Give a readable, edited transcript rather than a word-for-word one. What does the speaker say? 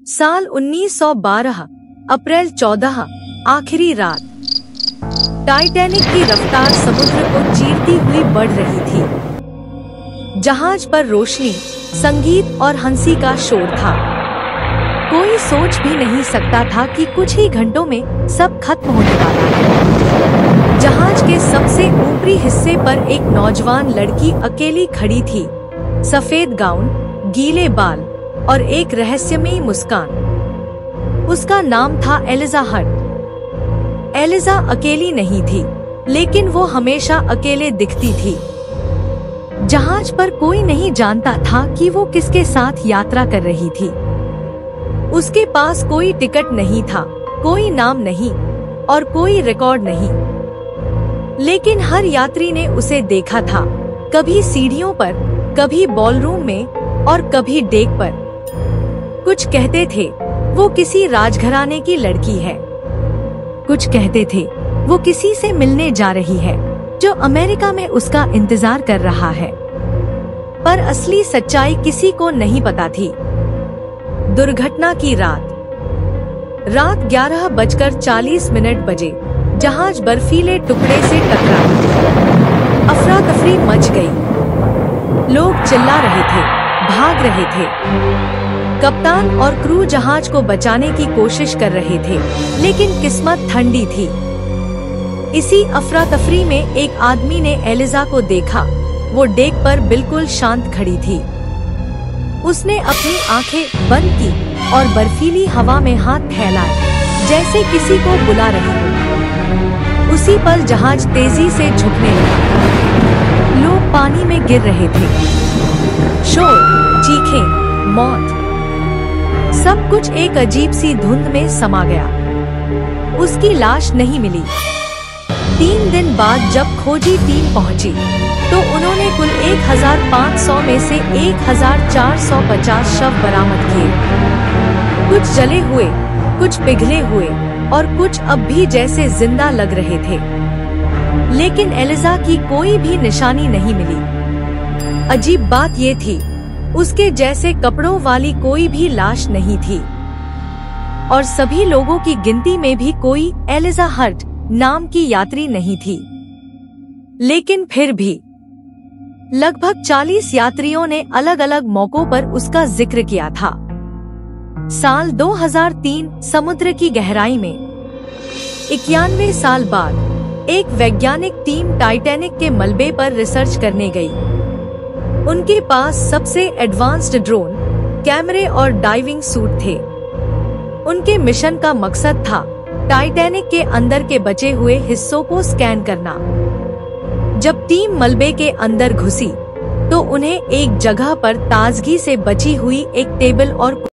साल 1912 अप्रैल 14 आखिरी रात। टाइटैनिक की रफ्तार समुद्र को चीरती हुई बढ़ रही थी। जहाज पर रोशनी, संगीत और हंसी का शोर था। कोई सोच भी नहीं सकता था कि कुछ ही घंटों में सब खत्म होने वाला है। जहाज के सबसे ऊपरी हिस्से पर एक नौजवान लड़की अकेली खड़ी थी। सफेद गाउन, गीले बाल और एक रहस्यमयी मुस्कान। उसका नाम था एलिजा हर्ट। एलिजा अकेली नहीं थी, लेकिन वो हमेशा अकेले दिखती थी। जहाज पर कोई नहीं जानता था कि वो किसके साथ यात्रा कर रही थी। उसके पास कोई टिकट नहीं था, कोई नाम नहीं और कोई रिकॉर्ड नहीं। लेकिन हर यात्री ने उसे देखा था, कभी सीढ़ियों पर, कभी बॉलरूम में और कभी डेक पर। कुछ कहते थे वो किसी राजघराने की लड़की है, कुछ कहते थे वो किसी से मिलने जा रही है जो अमेरिका में उसका इंतजार कर रहा है। पर असली सच्चाई किसी को नहीं पता थी। दुर्घटना की रात 11:40 बजे जहाज बर्फीले टुकड़े से टकरा। अफरा तफरी मच गई। लोग चिल्ला रहे थे, भाग रहे थे। कप्तान और क्रू जहाज को बचाने की कोशिश कर रहे थे, लेकिन किस्मत ठंडी थी। इसी अफरा तफरी में एक आदमी ने एलिजा को देखा। वो डेक पर बिल्कुल शांत खड़ी थी। उसने अपनी आंखें बंद की और बर्फीली हवा में हाथ फैलाए, जैसे किसी को बुला रही हो। उसी पल जहाज तेजी से झुकने लगा। लोग पानी में गिर रहे थे। शोर, चीखें, मौत, सब कुछ एक अजीब सी धुंध में समा गया। उसकी लाश नहीं मिली। 3 दिन बाद जब खोजी टीम पहुंची, तो उन्होंने कुल 1500 में से 1450 शव बरामद किए। कुछ जले हुए, कुछ पिघले हुए और कुछ अब भी जैसे जिंदा लग रहे थे। लेकिन एलिजा की कोई भी निशानी नहीं मिली। अजीब बात ये थी, उसके जैसे कपड़ों वाली कोई भी लाश नहीं थी और सभी लोगों की गिनती में भी कोई एलिजा हर्ट नाम की यात्री नहीं थी। लेकिन फिर भी लगभग 40 यात्रियों ने अलग अलग मौकों पर उसका जिक्र किया था। साल 2003 समुद्र की गहराई में 91 साल बाद एक वैज्ञानिक टीम टाइटैनिक के मलबे पर रिसर्च करने गई। उनके पास सबसे एडवांस्ड ड्रोन, कैमरे और डाइविंग सूट थे। उनके मिशन का मकसद था टाइटैनिक के अंदर के बचे हुए हिस्सों को स्कैन करना। जब टीम मलबे के अंदर घुसी, तो उन्हें एक जगह पर ताजगी से बची हुई एक टेबल और